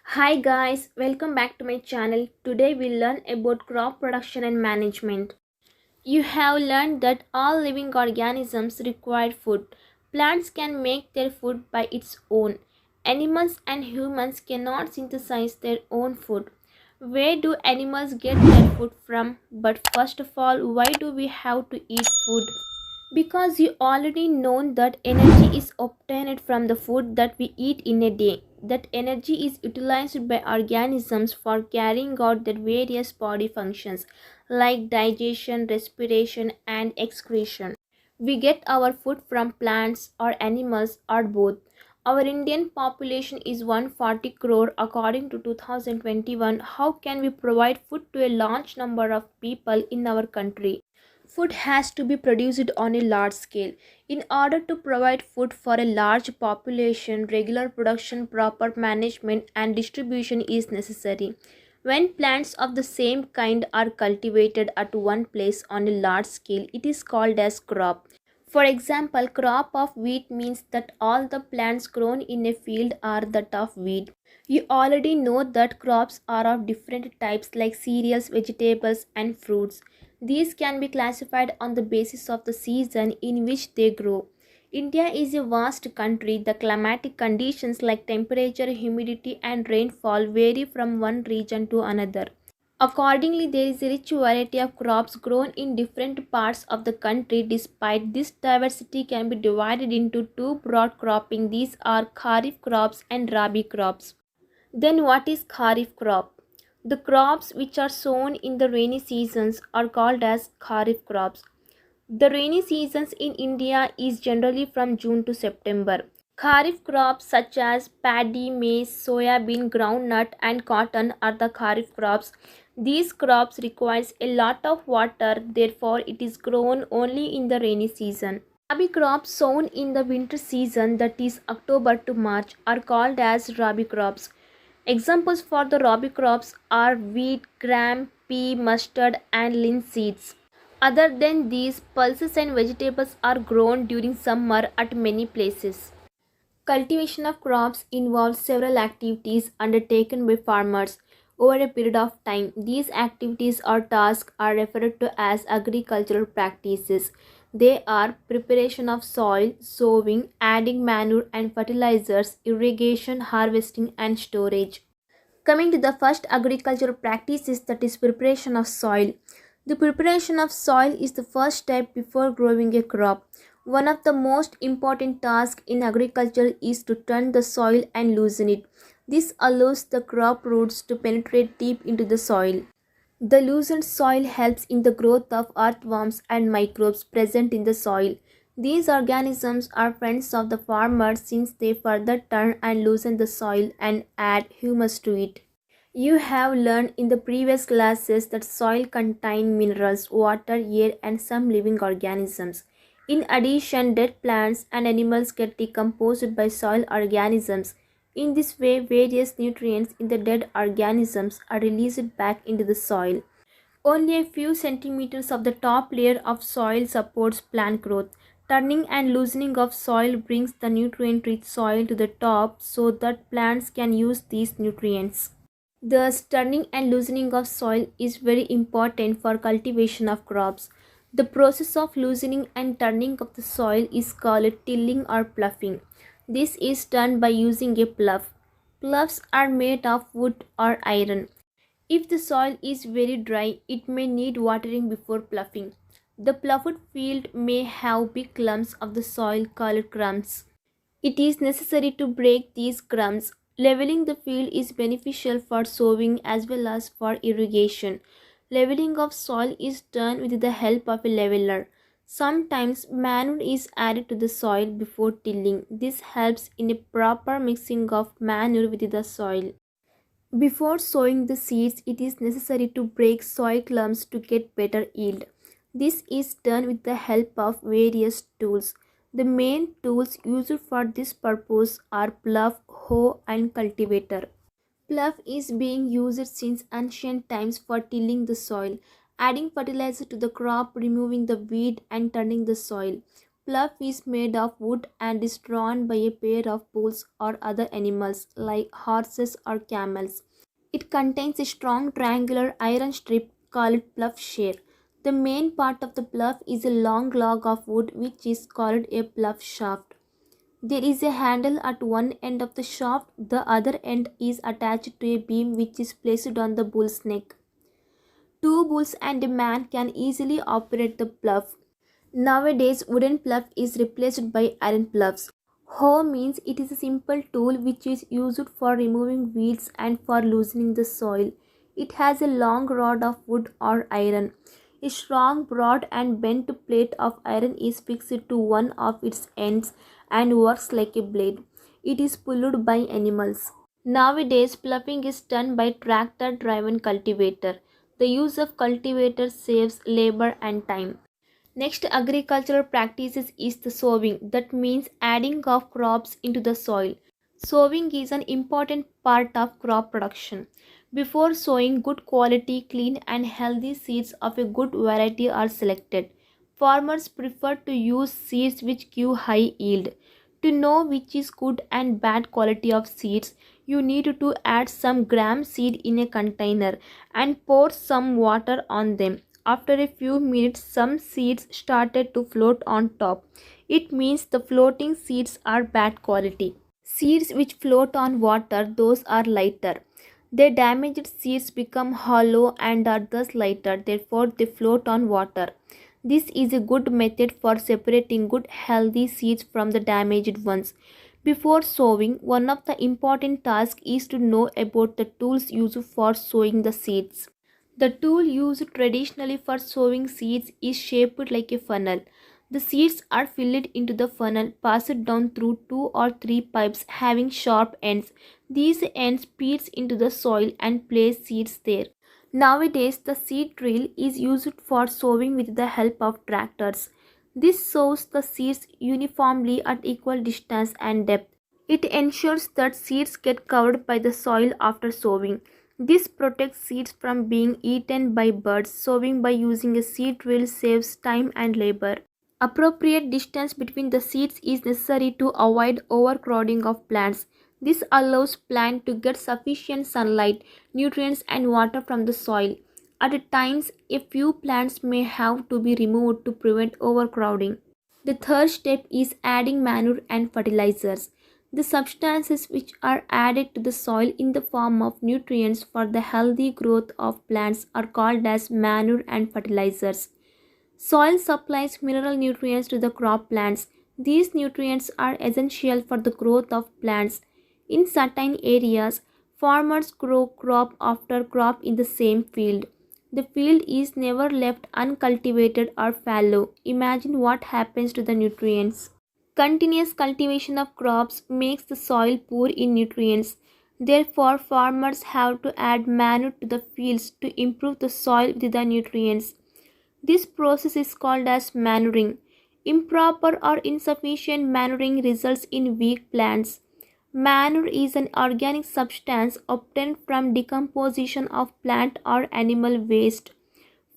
Hi guys, welcome back to my channel. Today we learn about crop production and management. You have learned that all living organisms require food. Plants can make their food by its own. Animals and humans cannot synthesize their own food. Where do animals get their food from? But first of all, why do we have to eat food? Because you already know that energy is obtained from the food that we eat in a day. That energy is utilized by organisms for carrying out their various body functions like digestion, respiration, and excretion. We get our food from plants or animals or both. Our Indian population is 140 crore according to 2021. How can we provide food to a large number of people in our country? Food has to be produced on a large scale. In order to provide food for a large population, regular production, proper management, and distribution is necessary. When plants of the same kind are cultivated at one place on a large scale, it is called as crop. For example, crop of wheat means that all the plants grown in a field are that of wheat. You already know that crops are of different types like cereals, vegetables, and fruits. These can be classified on the basis of the season in which they grow. India is a vast country. The climatic conditions like temperature, humidity, and rainfall vary from one region to another. Accordingly, there is a rich variety of crops grown in different parts of the country. Despite this diversity can be divided into two broad cropping. These are Kharif crops and Rabi crops. Then what is Kharif crop? The crops which are sown in the rainy seasons are called as Kharif crops. The rainy seasons in India is generally from June to September. Kharif crops such as paddy, maize, soya bean, groundnut and cotton are the Kharif crops. These crops requires a lot of water, therefore it is grown only in the rainy season. Rabi crops sown in the winter season, that is October to March, are called as Rabi crops. Examples for the Rabi crops are wheat, gram, pea, mustard and linseeds. Other than these, pulses and vegetables are grown during summer at many places. Cultivation of crops involves several activities undertaken by farmers over a period of time. These activities or tasks are referred to as agricultural practices. They are preparation of soil, sowing, adding manure and fertilizers, irrigation, harvesting, and storage. Coming to the first agricultural practices, that is preparation of soil. The preparation of soil is the first step before growing a crop. One of the most important tasks in agriculture is to turn the soil and loosen it. This allows the crop roots to penetrate deep into the soil. The loosened soil helps in the growth of earthworms and microbes present in the soil. These organisms are friends of the farmer since they further turn and loosen the soil and add humus to it. You have learned in the previous classes that soil contains minerals, water, air, and some living organisms. In addition, dead plants and animals get decomposed by soil organisms. In this way, various nutrients in the dead organisms are released back into the soil. Only a few centimeters of the top layer of soil supports plant growth. Turning and loosening of soil brings the nutrient-rich soil to the top so that plants can use these nutrients. Thus, turning and loosening of soil is very important for cultivation of crops. The process of loosening and turning of the soil is called tilling or ploughing. This is done by using a plough. Ploughs are made of wood or iron. If the soil is very dry, it may need watering before ploughing. The ploughed field may have big clumps of the soil called crumbs. It is necessary to break these crumbs. Leveling the field is beneficial for sowing as well as for irrigation. Leveling of soil is done with the help of a leveler. Sometimes manure is added to the soil before tilling. This helps in a proper mixing of manure with the soil. Before sowing the seeds, it is necessary to break soil clumps to get better yield. This is done with the help of various tools. The main tools used for this purpose are plough, hoe, and cultivator. Plough is being used since ancient times for tilling the soil, adding fertilizer to the crop, removing the weed, and turning the soil. Plough is made of wood and is drawn by a pair of bulls or other animals like horses or camels. It contains a strong triangular iron strip called ploughshare. The main part of the plough is a long log of wood which is called a plough shaft. There is a handle at one end of the shaft, the other end is attached to a beam which is placed on the bull's neck. Two bulls and a man can easily operate the plough. Nowadays, wooden plough is replaced by iron ploughs. Hoe means it is a simple tool which is used for removing weeds and for loosening the soil. It has a long rod of wood or iron. A strong, broad and bent plate of iron is fixed to one of its ends and works like a blade. It is pulled by animals. Nowadays, ploughing is done by tractor-driven cultivator. The use of cultivator saves labor and time. Next agricultural practices is the sowing, that means adding of crops into the soil. Sowing is an important part of crop production. Before sowing, good quality, clean and healthy seeds of a good variety are selected. Farmers prefer to use seeds which give high yield. To know which is good and bad quality of seeds, you need to add some gram seed in a container and pour some water on them. After a few minutes, some seeds started to float on top. It means the floating seeds are bad quality. Seeds which float on water, those are lighter. The damaged seeds become hollow and are thus lighter, therefore they float on water. This is a good method for separating good healthy seeds from the damaged ones. Before sowing, one of the important tasks is to know about the tools used for sowing the seeds. The tool used traditionally for sowing seeds is shaped like a funnel. The seeds are filled into the funnel, passed down through 2 or 3 pipes having sharp ends. These ends pierce into the soil and place seeds there. Nowadays, the seed drill is used for sowing with the help of tractors. This sows the seeds uniformly at equal distance and depth. It ensures that seeds get covered by the soil after sowing. This protects seeds from being eaten by birds. Sowing by using a seed drill saves time and labor. Appropriate distance between the seeds is necessary to avoid overcrowding of plants. This allows plants to get sufficient sunlight, nutrients and water from the soil. At times, a few plants may have to be removed to prevent overcrowding. The third step is adding manure and fertilizers. The substances which are added to the soil in the form of nutrients for the healthy growth of plants are called as manure and fertilizers. Soil supplies mineral nutrients to the crop plants. These nutrients are essential for the growth of plants. In certain areas, farmers grow crop after crop in the same field. The field is never left uncultivated or fallow. Imagine what happens to the nutrients. Continuous cultivation of crops makes the soil poor in nutrients. Therefore, farmers have to add manure to the fields to improve the soil with the nutrients. This process is called as manuring. Improper or insufficient manuring results in weak plants. Manure is an organic substance obtained from decomposition of plant or animal waste.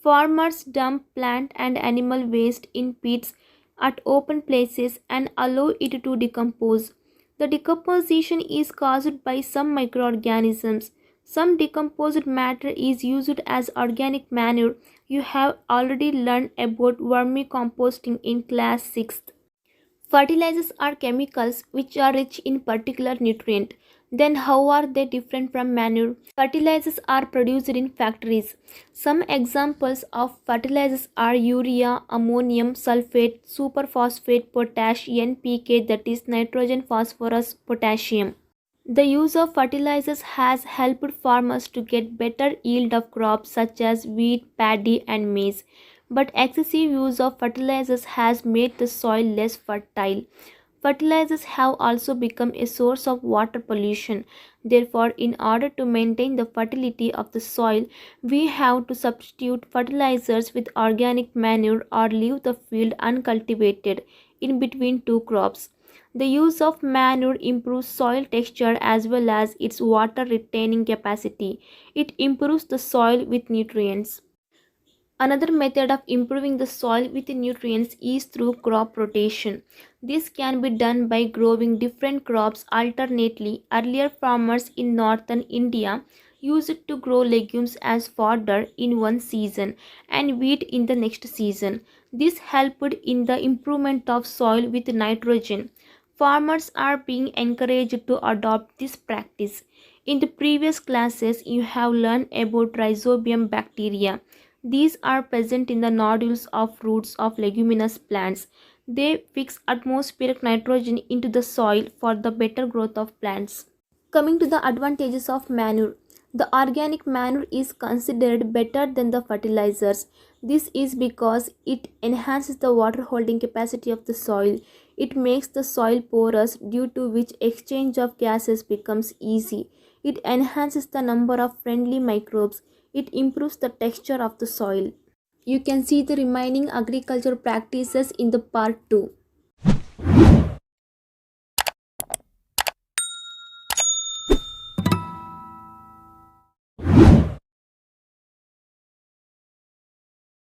Farmers dump plant and animal waste in pits at open places and allow it to decompose. The decomposition is caused by some microorganisms. Some decomposed matter is used as organic manure. You have already learned about vermicomposting in class 6th. Fertilizers are chemicals which are rich in particular nutrient. Then how are they different from manure? Fertilizers are produced in factories. Some examples of fertilizers are urea, ammonium sulfate, superphosphate, potash, NPK, that is nitrogen, phosphorus, potassium. The use of fertilizers has helped farmers to get better yield of crops such as wheat, paddy and maize. But excessive use of fertilizers has made the soil less fertile. Fertilizers have also become a source of water pollution. Therefore, in order to maintain the fertility of the soil, we have to substitute fertilizers with organic manure or leave the field uncultivated in between two crops. The use of manure improves soil texture as well as its water retaining capacity. It improves the soil with nutrients. Another method of improving the soil with nutrients is through crop rotation. This can be done by growing different crops alternately. Earlier, farmers in northern India used to grow legumes as fodder in one season and wheat in the next season. This helped in the improvement of soil with nitrogen. Farmers are being encouraged to adopt this practice. In the previous classes, you have learned about rhizobium bacteria. These are present in the nodules of roots of leguminous plants. They fix atmospheric nitrogen into the soil for the better growth of plants. Coming to the advantages of manure. The organic manure is considered better than the fertilizers. This is because it enhances the water holding capacity of the soil. It makes the soil porous, due to which exchange of gases becomes easy. It enhances the number of friendly microbes. It improves the texture of the soil. You can see the remaining agriculture practices in the part 2.